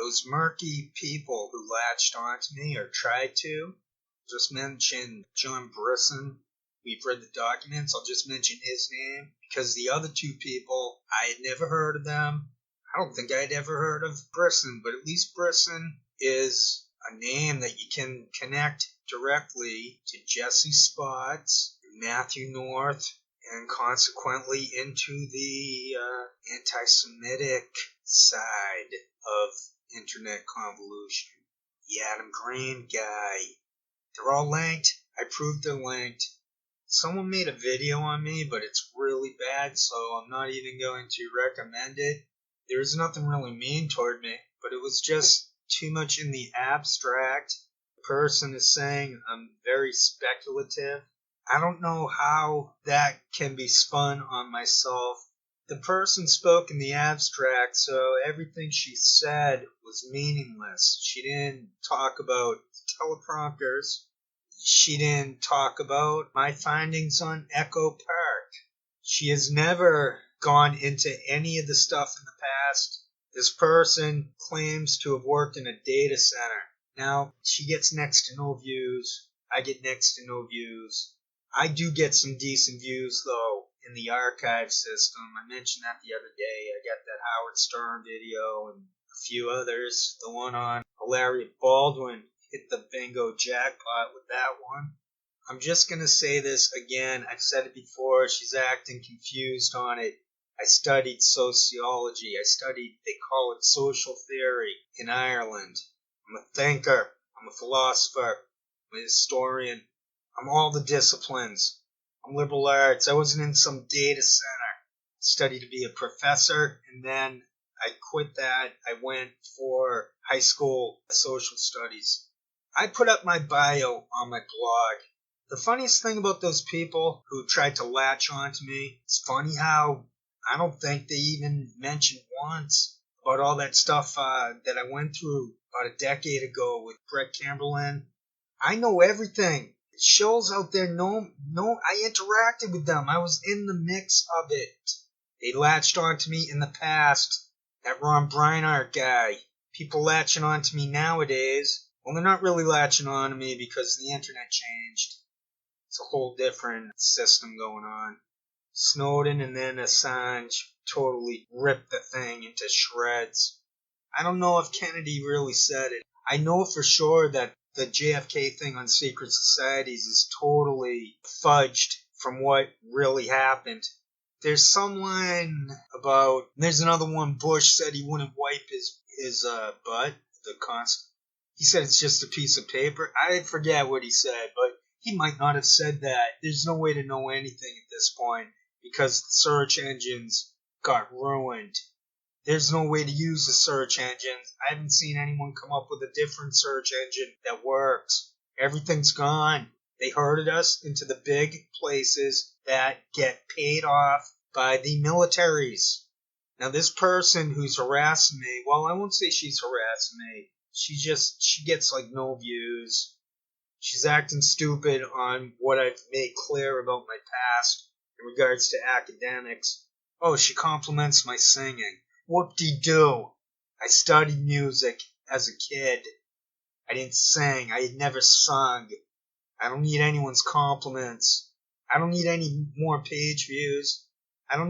those murky people who latched onto me or tried to. Just mention John Brisson. We've read the documents. I'll just mention his name because the other two people, I had never heard of them. I don't think I'd ever heard of Brisson, but at least Brisson is a name that you can connect directly to Jesse Spots, Matthew North, and consequently into the anti-Semitic side of internet convolution. The Adam Green guy. They're all linked. I proved they're linked. Someone made a video on me, but it's really bad, so I'm not even going to recommend it. There's nothing really mean toward me, but it was just too much in the abstract. The person is saying I'm very speculative. I don't know how that can be spun on myself. The person spoke in the abstract, so everything she said was meaningless. She didn't talk about teleprompters. She didn't talk about my findings on Echo Park. She has never gone into any of the stuff in the past. This person claims to have worked in a data center. Now, she gets next to no views. I get next to no views. I do get some decent views, though, in the archive system. I mentioned that the other day. I got that Howard Stern video and a few others. The one on Hilaria Baldwin hit the bingo jackpot with that one. I'm just going to say this again. I've said it before. She's acting confused on it. I studied sociology. They call it social theory in Ireland. I'm a thinker. I'm a philosopher. I'm a historian. I'm all the disciplines. I'm liberal arts. I wasn't in some data center. I studied to be a professor, and then I quit that. I went for high school social studies. I put up my bio on my blog. The funniest thing about those people who tried to latch onto me, it's funny how I don't think they even mentioned once about all that stuff that I went through about a decade ago with Brett Chamberlain. I know everything. Shows out there, no, I interacted with them. I was in the mix of it. They latched onto me in the past. That Ron Breinart guy. People latching onto me nowadays. Well, they're not really latching onto me because the internet changed. It's a whole different system going on. Snowden and then Assange totally ripped the thing into shreds. I don't know if Kennedy really said it. I know for sure that the JFK thing on secret societies is totally fudged from what really happened. There's some line about, there's another one, Bush said he wouldn't wipe his butt, he said it's just a piece of paper. I forget what he said, but he might not have said that. There's no way to know anything at this point because the search engines got ruined. There's no way to use the search engines. I haven't seen anyone come up with a different search engine that works. Everything's gone. They herded us into the big places that get paid off by the militaries. Now this person who's harassing me, well, I won't say she's harassing me. She gets like no views. She's acting stupid on what I've made clear about my past in regards to academics. Oh, she compliments my singing. Whoop-de-doo. I studied music as a kid. I didn't sing. I had never sung. I don't need anyone's compliments. I don't need any more page views. I'm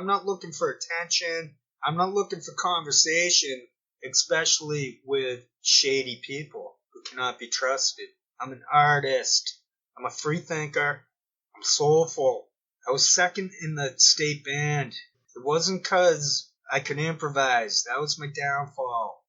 not looking for attention. I'm not looking for conversation, especially with shady people who cannot be trusted. I'm an artist. I'm a free thinker. I'm soulful. I was second in the state band. It wasn't 'cause I could improvise. That was my downfall.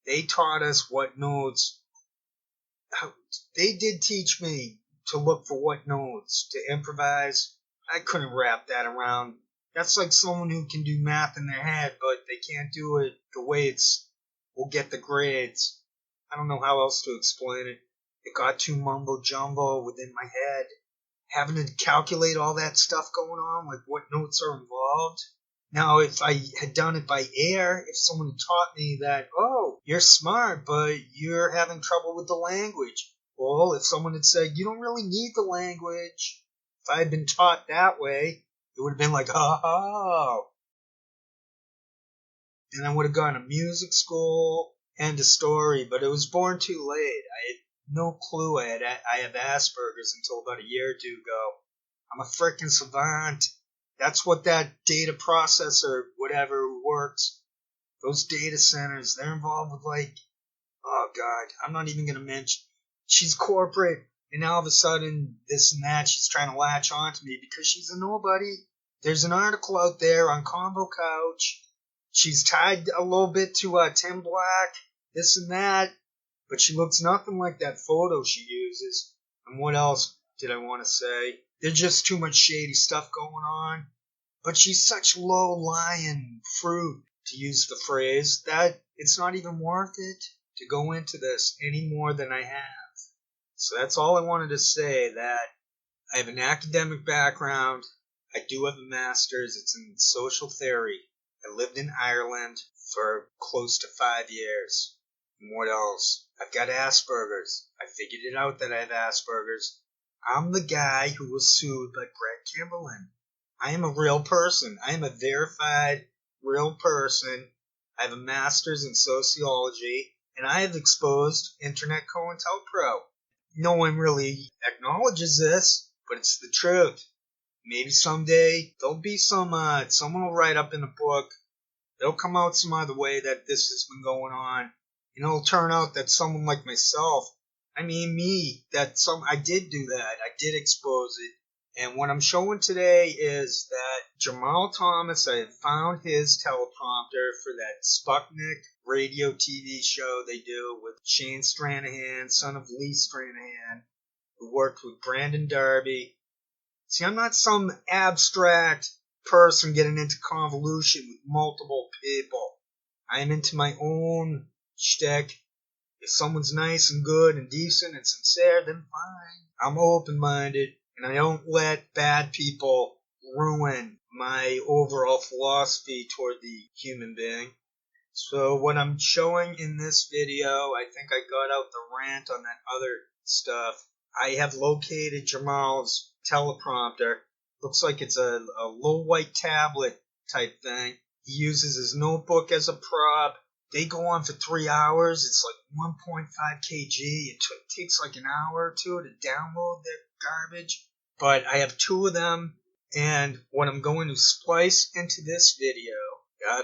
They taught us what notes. They did teach me to look for what notes to improvise. I couldn't wrap that around. That's like someone who can do math in their head, but they can't do it the way will get the grades. I don't know how else to explain it. It got too mumbo jumbo within my head. Having to calculate all that stuff going on, like what notes are involved. Now, if I had done it by ear, if someone had taught me that, oh, you're smart, but you're having trouble with the language. Well, if someone had said, you don't really need the language. If I had been taught that way, it would have been like, oh. Then I would have gone to music school. End of story. But it was born too late. I had no clue I have Asperger's until about a year or two ago. I'm a frickin' savant. That's what that data processor, whatever, works. Those data centers, they're involved with like, oh God, I'm not even gonna mention. She's corporate, and now all of a sudden, this and that, she's trying to latch onto me because she's a nobody. There's an article out there on Convo Couch. She's tied a little bit to Tim Black, this and that, but she looks nothing like that photo she uses. And what else did I want to say? There's just too much shady stuff going on. But she's such low-lying fruit, to use the phrase, that it's not even worth it to go into this any more than I have. So that's all I wanted to say, that I have an academic background. I do have a master's. It's in social theory. I lived in Ireland for close to 5 years. And what else? I've got Asperger's. I figured it out that I have Asperger's. I'm the guy who was sued by Greg Kimberlin. I am a real person. I am a verified real person. I have a master's in sociology, and I have exposed internet cointelpro. No one really acknowledges this, but it's the truth. Maybe someday there'll be someone will write up in a book. It'll come out some other way that this has been going on, and it'll turn out that someone like myself, I did do that. I did expose it. And what I'm showing today is that Jamarl Thomas, I have found his teleprompter for that Sputnik radio TV show they do with Shane Stranahan, son of Lee Stranahan, who worked with Brandon Darby. See, I'm not some abstract person getting into convolution with multiple people. I am into my own shtick. If someone's nice and good and decent and sincere, then fine. I'm open-minded, and I don't let bad people ruin my overall philosophy toward the human being. So what I'm showing in this video, I think I got out the rant on that other stuff. I have located Jamarl's teleprompter. Looks like it's a little white tablet type thing. He uses his notebook as a prop. They go on for 3 hours. It's like 1.5 kg. It takes like an hour or two to download their garbage. But I have 2 of them, and what I'm going to splice into this video,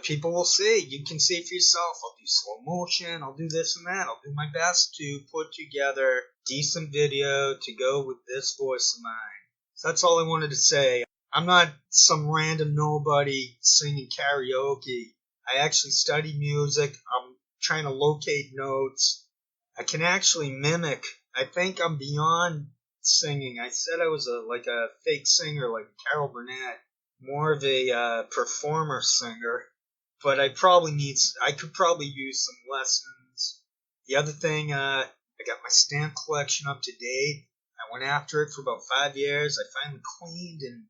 people will see. You can see for yourself. I'll do slow motion. I'll do this and that. I'll do my best to put together decent video to go with this voice of mine. So that's all I wanted to say. I'm not some random nobody singing karaoke. I actually study music. I'm trying to locate notes. I can actually mimic. I think I'm beyond singing. I said I was like a fake singer, like Carol Burnett, more of a performer singer. But I could probably use some lessons. The other thing, I got my stamp collection up to date. I went after it for about 5 years. I finally cleaned and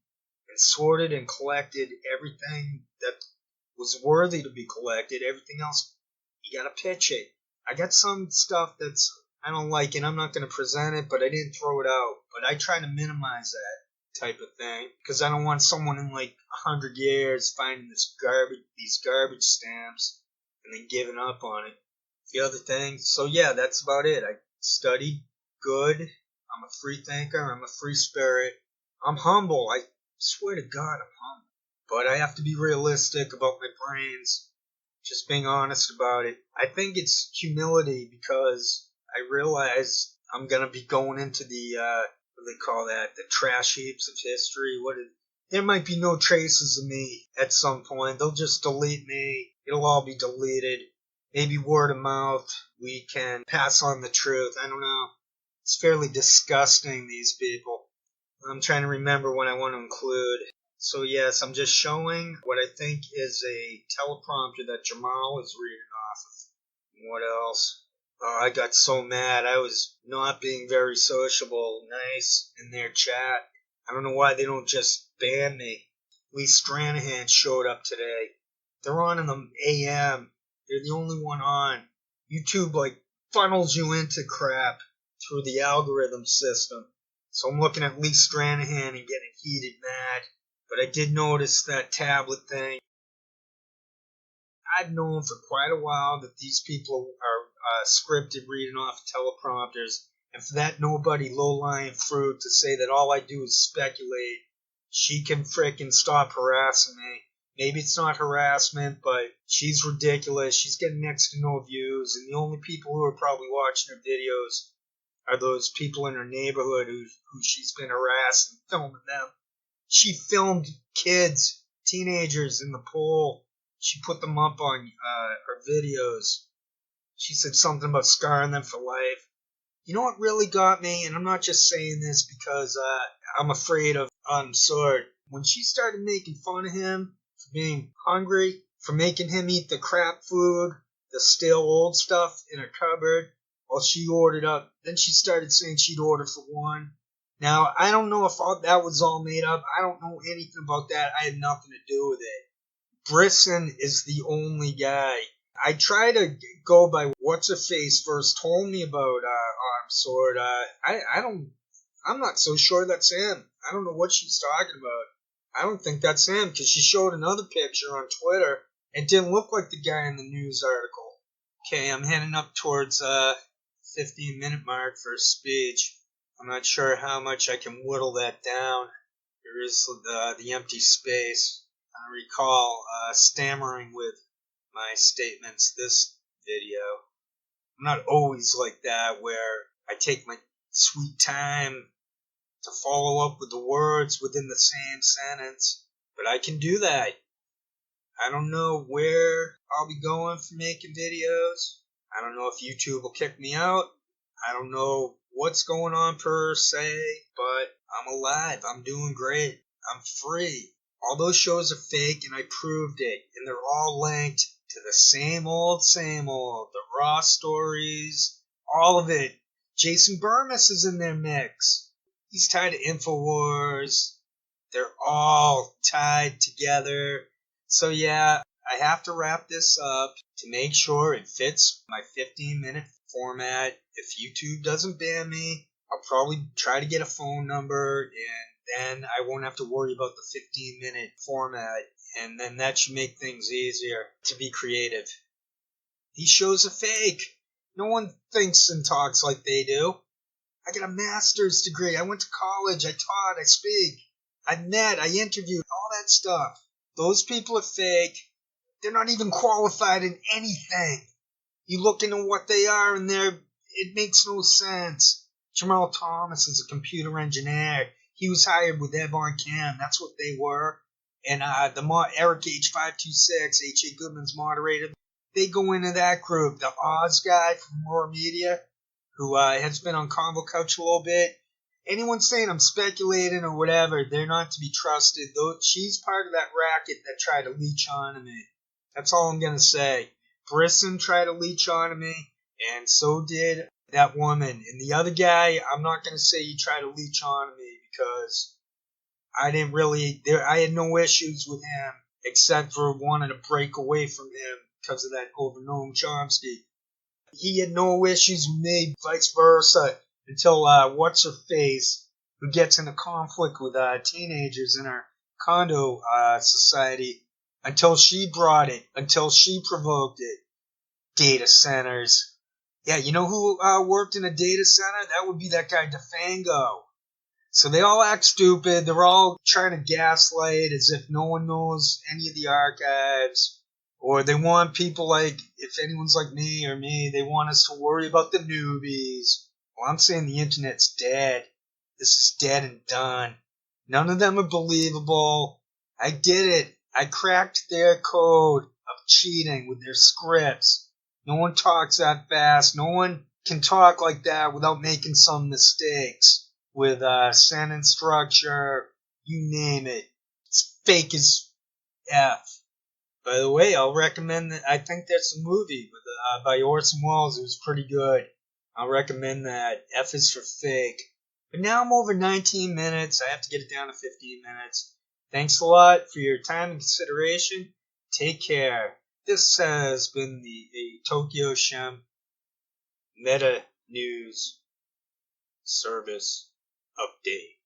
sorted and collected everything that was worthy to be collected. Everything else, you gotta pitch it. I got some stuff that's I don't like it. I'm not gonna present it, but I didn't throw it out. But I try to minimize that type of thing because I don't want someone in like 100 years finding these garbage stamps and then giving up on it. The other thing, so yeah, that's about it. I studied good. I'm a free thinker. I'm a free spirit. I'm humble. I swear to God, I'm humble. But I have to be realistic about my brains. Just being honest about it. I think it's humility because I realize I'm going to be going into the, what do they call that? The trash heaps of history. There might be no traces of me at some point. They'll just delete me. It'll all be deleted. Maybe word of mouth. We can pass on the truth. I don't know. It's fairly disgusting, these people. I'm trying to remember what I want to include. So yes, I'm just showing what I think is a teleprompter that Jamarl is reading off of. What else? Oh, I got so mad. I was not being very sociable, nice in their chat. I don't know why they don't just ban me. Lee Stranahan showed up today. They're on in the AM. They're the only one on. YouTube funnels you into crap through the algorithm system. So I'm looking at Lee Stranahan and getting heated mad. But I did notice that tablet thing. I've known for quite a while that these people are scripted reading off teleprompters, and for that nobody low-lying fruit to say that all I do is speculate, she can frickin' stop harassing me. Maybe it's not harassment, but she's ridiculous. She's getting next to no views, and the only people who are probably watching her videos are those people in her neighborhood who she's been harassing, filming them. She filmed kids, teenagers in the pool. She put them up on her videos. She said something about scarring them for life. You know what really got me? And I'm not just saying this because I'm afraid of Sword. When she started making fun of him for being hungry, for making him eat the crap food, the stale old stuff in her cupboard, while she ordered up, then she started saying she'd order for one. Now, I don't know if that was all made up. I don't know anything about that. I had nothing to do with it. Brisson is the only guy. I try to go by what's her face first told me about Sword. I'm not so sure that's him. I don't know what she's talking about. I don't think that's him because she showed another picture on Twitter. It didn't look like the guy in the news article. Okay, I'm heading up towards 15-minute mark for a speech. I'm not sure how much I can whittle that down. There is the empty space. I recall stammering with my statements this video. I'm not always like that where I take my sweet time to follow up with the words within the same sentence, but I can do that. I don't know where I'll be going for making videos. I don't know if YouTube will kick me out. I don't know what's going on per se, but I'm alive. I'm doing great. I'm free. All those shows are fake, and I proved it. And they're all linked to the same old. The raw stories, all of it. Jason Burmis is in their mix. He's tied to InfoWars. They're all tied together. So yeah, I have to wrap this up to make sure it fits my 15-minute format. If YouTube doesn't ban me, I'll probably try to get a phone number, and then I won't have to worry about the 15-minute format, and then that should make things easier to be creative. These shows are fake. No one thinks and talks like they do. I got a master's degree. I went to college. I taught. I speak. I met. I interviewed. All that stuff. Those people are fake. They're not even qualified in anything. You look into what they are, and it makes no sense. Jamarl Thomas is a computer engineer. He was hired with Ebon Cam. That's what they were. And Eric H526, H.A. Goodman's moderator, they go into that group. The Oz guy from Roar Media, who has been on Convo Couch a little bit. Anyone saying I'm speculating or whatever, they're not to be trusted. Though she's part of that racket that tried to leech onto me. That's all I'm going to say. Brisson tried to leech onto me, and so did that woman. And the other guy, I'm not going to say he tried to leech onto me because I had no issues with him except for wanting to break away from him because of that over Noam Chomsky. He had no issues with me, vice versa, until what's-her-face, who gets into conflict with teenagers in her condo society, until she brought it, until she provoked it. Data centers. Yeah, you know who worked in a data center? That would be that guy DeFango. So they all act stupid. They're all trying to gaslight as if no one knows any of the archives. Or they want people like, if anyone's like me or me, they want us to worry about the newbies. Well, I'm saying the internet's dead. This is dead and done. None of them are believable. I did it. I cracked their code of cheating with their scripts. No one talks that fast. No one can talk like that without making some mistakes with sentence structure. You name it. It's fake as F. By the way, I'll recommend that. I think that's a movie by Orson Welles. It was pretty good. I'll recommend that. F is for fake. But now I'm over 19 minutes. I have to get it down to 15 minutes. Thanks a lot for your time and consideration. Take care. This has been the Tokyo Shem Meta News Service Update.